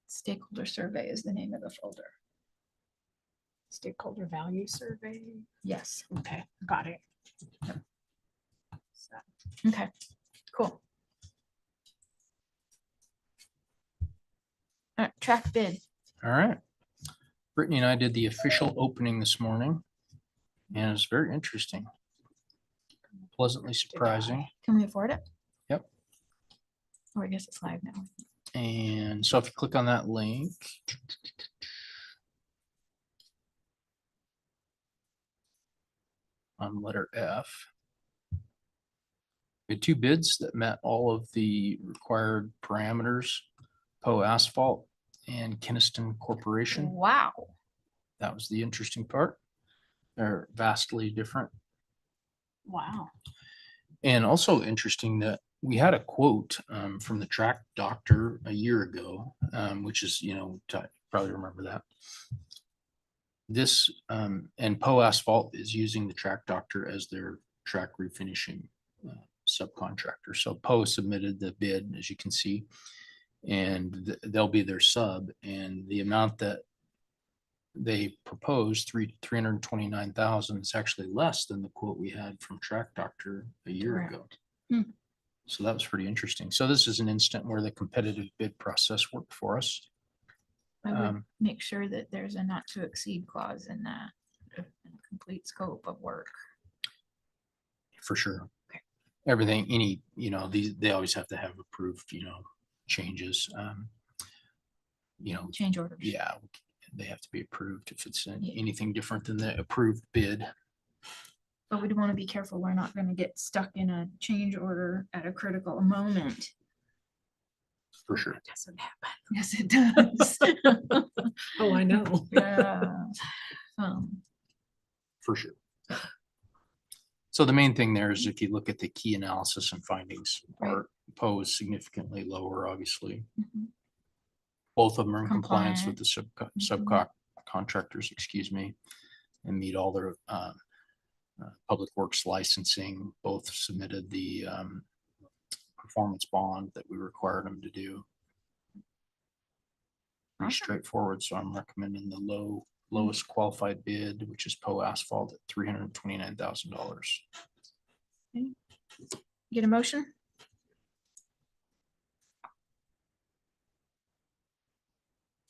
Stakeholder survey is the name of the folder. Stakeholder value survey. Yes. Okay, got it. So, Okay, cool. All right, track bid. All right. Brittany and I did the official opening this morning, and it's very interesting. Pleasantly surprising. Can we afford it? Yep. Oh, I guess it's live now. And so if you click on that link, on letter F, we had two bids that met all of the required parameters, Poe Asphalt and Kinnison Corporation. Wow. That was the interesting part. They're vastly different. wow. And also interesting that we had a quote from the track doctor a year ago, which is, probably remember that. This and Poe Asphalt is using the track doctor as their track refinishing subcontractor. So Poe submitted the bid, as you can see, and they'll be their sub. And the amount that they proposed 329,000. It's actually less than the quote we had from Track Doctor a year ago. Hmm. So that was pretty interesting. So this is an instant where the competitive bid process worked for us. I would Um, make sure that there's a not to exceed clause in that. Complete scope of work. For sure. Everything, they always have to have approved, changes. Change orders. Yeah, they have to be approved if it's Yeah. anything different than the approved bid. But we'd want to be careful. We're not going to get stuck in a change order at a critical moment. For sure. That doesn't happen. Yes, it does. Oh, I know. Yeah. For sure. So the main thing there is if you look at the key analysis and findings are posed significantly lower, obviously. Mhm. Both of them are in compliance with the Mhm. subcontractors, excuse me, and meet all their public works licensing. Both submitted the performance bond that we required them to do. Pretty Awesome. straightforward. So I'm recommending the lowest qualified bid, which is Poe Asphalt at $329,000. Get a motion?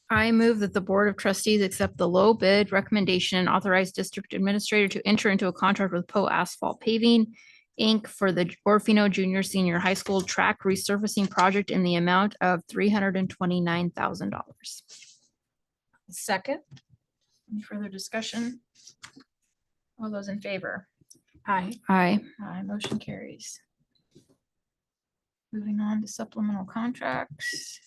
I move that the Board of Trustees accept the low bid recommendation and authorize district administrator to enter into a contract with Poe Asphalt Paving, Inc. for the Orofino Junior Senior High School track resurfacing project in the amount of $329,000. Second. Any further discussion? All those in favor? Aye. Aye. Aye, motion carries. Moving on to supplemental contracts.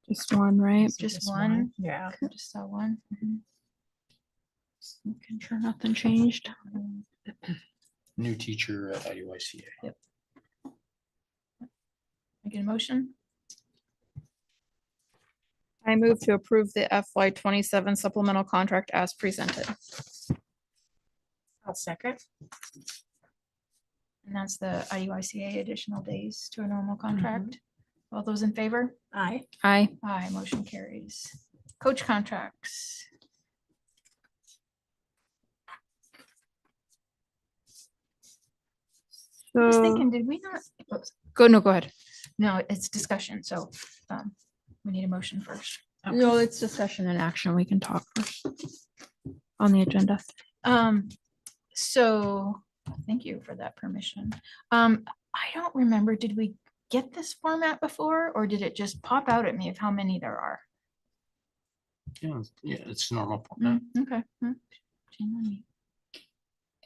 Just one, right? Just one? Yeah. Just saw one. Mhm. Making sure nothing changed. New teacher at IUICA. I get a motion? I move to approve the FY 27 supplemental contract as presented. I'll second. And that's the IUICA additional days to a normal contract. All those in favor? Aye. Aye. Aye, motion carries. Coach contracts. I was thinking, did we not? Oops. Go ahead. No, it's discussion, so we need a motion first. No, it's discussion and action. We can talk first on the agenda. So thank you for that permission. I don't remember, did we get this format before, or did it just pop out at me of how many there are? Yeah, it's normal. format. Okay. Shame on me.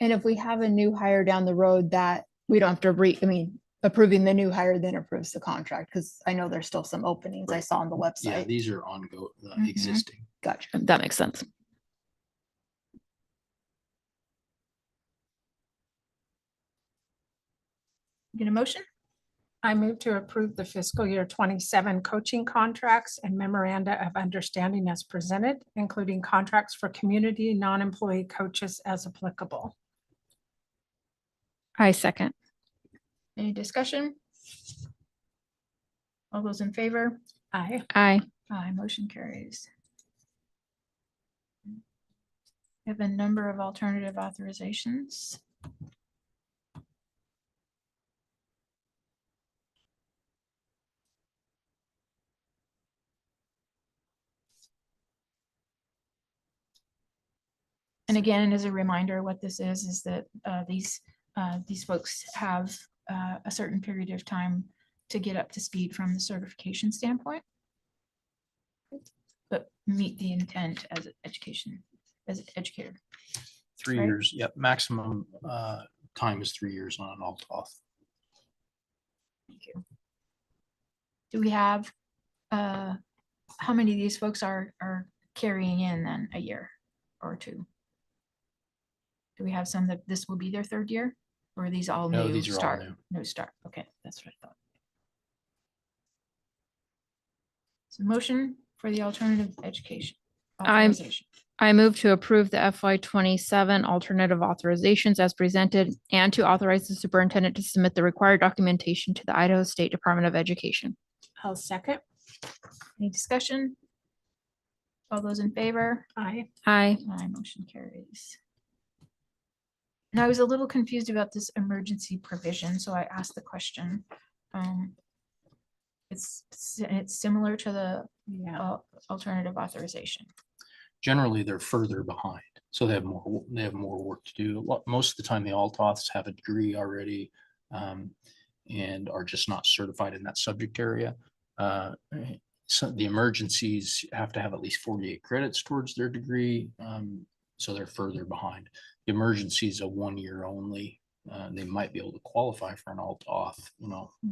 And if we have a new hire down the road that we don't have to approving the new hire then approves the contract, because I know there's still some openings I saw on the Yeah, website. these are ongoing, Mhm. existing. Gotcha. That makes sense. Get a motion? I move to approve the fiscal year 27 coaching contracts and memoranda of understanding as presented, including contracts for community non-employee coaches as applicable. I second. Any discussion? All those in favor? Aye. Aye. Aye, motion carries. We have a number of alternative authorizations. And again, as a reminder, what this is that these folks have a certain period of time to get up to speed from the certification standpoint, but meet the intent as an educator. 3 Right. years, yep, maximum time is 3 years on an alt off. Thank you. Do we have, how many of these folks are carrying in then a year or two? Do we have some that this will be their third year? Or are these all No, new these are all start? new. No start. Okay, that's what I thought. So motion for the alternative education. Authorization. I move to approve the FY 27 alternative authorizations as presented and to authorize the superintendent to submit the required documentation to the Idaho State Department of Education. I'll second. Any discussion? All those in favor? Aye. Aye. Aye, motion carries. And I was a little confused about this emergency provision, so I asked the question. It's similar to the Yeah. alternative authorization. Generally, they're further behind, so they have more work to do. Most of the time, the alt auths have a degree already and are just not certified in that subject area. So the emergencies have to have at least 48 credits towards their degree, so they're further behind. The emergency is a 1 year only. They might be able to qualify for an alt auth,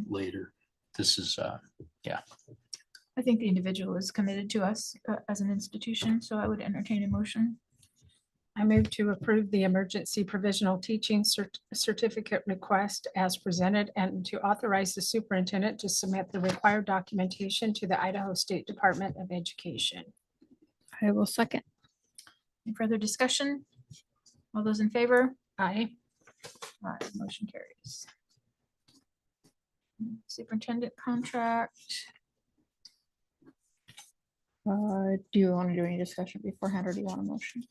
later. This is, I think the individual is committed to us as an institution, so I would entertain a motion. I move to approve the emergency provisional teaching certificate request as presented and to authorize the superintendent to submit the required documentation to the Idaho State Department of Education. I will second. Any further discussion? All those in favor? Aye. Aye, motion carries. Superintendent contract. Do you want to do any discussion beforehand or do you want a motion?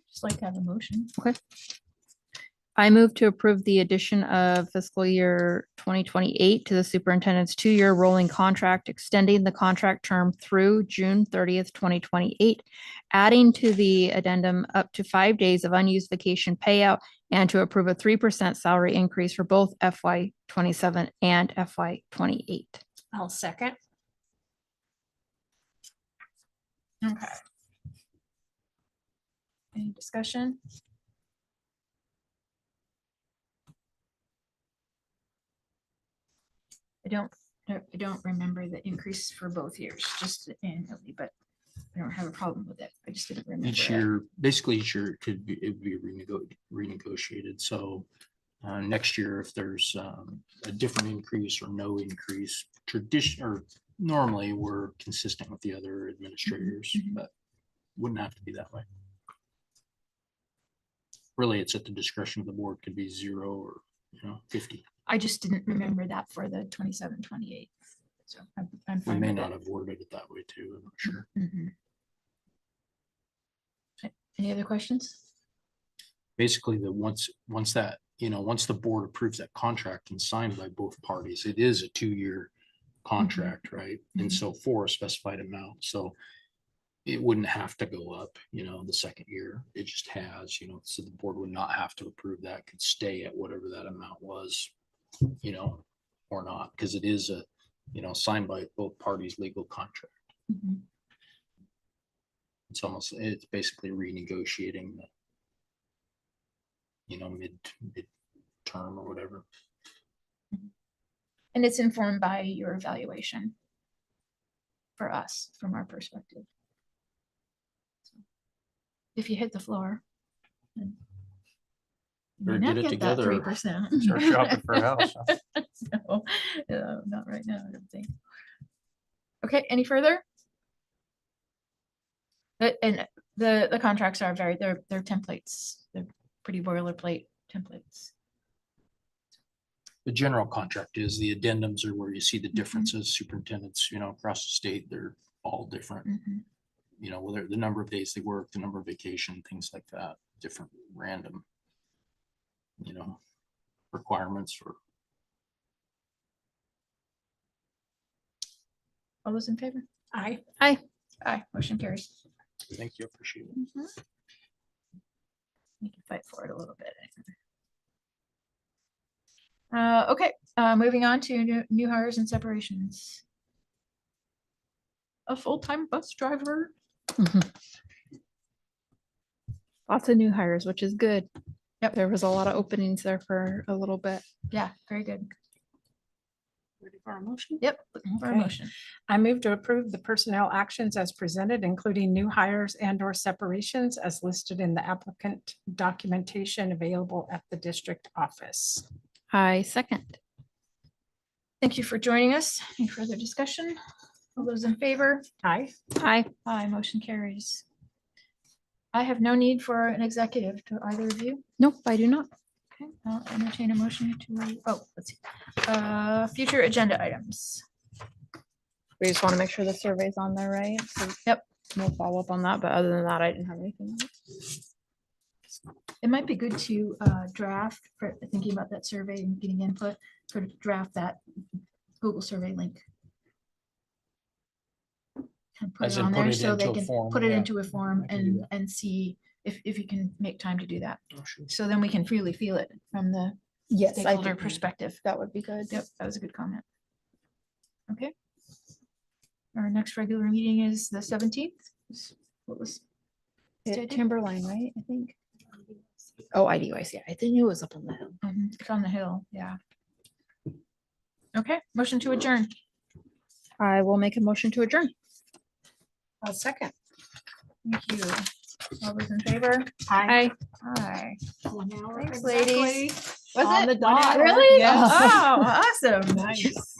Just like to have a motion. I move to approve the addition of fiscal year 2028 to the superintendent's 2-year rolling contract, extending the contract term through June 30th, 2028, adding to the addendum up to 5 days of unused vacation payout, and to approve a 3% salary increase for both FY 27 and FY 28. I'll second. Okay. Any discussion? I don't remember the increase for both years, just annually, but I don't have a problem with it. I just didn't remember. each it. year, basically each year it'd be renegotiated. So next year, if there's a different increase or no increase, normally we're consistent with the other administrators, but wouldn't have to be that way. Really, it's at the discretion of the board, could be 0 or 50. I just didn't remember that for the 27, 28. So I'm We fine may with not it. have worded it that way too, I'm not sure. Mhm. Any other questions? Basically, once the board approves that contract and signed by both parties, it is a 2-year contract, right? And so for a specified amount, so it wouldn't have to go up, the second year. It just has, so the board would not have to approve that, could stay at whatever that amount was, or not, because it is a, signed by both parties legal contract. Mhm. It's basically renegotiating the, mid term or whatever. And it's informed by your evaluation for us, from our perspective. So, if you hit the floor, then you Better may not get it get that together. 3%. Start shopping for a house. No, not right now, I don't think. Okay, any further? And the contracts are they're templates. They're pretty boilerplate templates. The general contract is, the addendums are where you see the differences. Superintendents, across the state, they're all different. Mhm. Whether the number of days they work, the number of vacation, things like that, different random, requirements for. All those in favor? Aye. Aye, motion carries. Thank you, appreciate it. You can fight for it a little bit. Okay, moving on to new hires and separations. A full-time bus driver. Lots of new hires, which is good. Yep. There was a lot of openings there for a little bit. Yeah, very good. Ready for a motion? Yep, looking for a Okay. motion. I move to approve the personnel actions as presented, including new hires and or separations as listed in the applicant documentation available at the district office. I second. Thank you for joining us. Any further discussion? All those in favor? Aye. Aye. Aye, motion carries. I have no need for an executive to either of you. Nope, I do not. Okay, I'll entertain a motion to, let's see. Future agenda items. We just want to make sure the survey's on there, right? So, Yep. We'll follow up on that, but other than that, I didn't have anything else. It might be good to draft, for thinking about that survey and getting input, for draft that Google survey link. And put As it in on put there it so they into a can form, put it yeah. into a form I can do that. and see if you can make time to do that. Oh, sure. So then we can freely feel it from the Yes, I stakeholder think perspective. that would be good. Yep, that was a good comment. Okay. Our next regular meeting is the 17th. What was? Yeah, stated? Timberline, right? I think. Oh, IDOIC. Yeah, I think it was up on the hill. It's on the hill, yeah. Okay, motion to adjourn. I will make a motion to adjourn. I'll second. Thank you. All those in favor? Aye. Aye. One hour Thanks, exactly. ladies. Was On it? the 1 dot. hour? Really? Yes. Oh, awesome. Nice.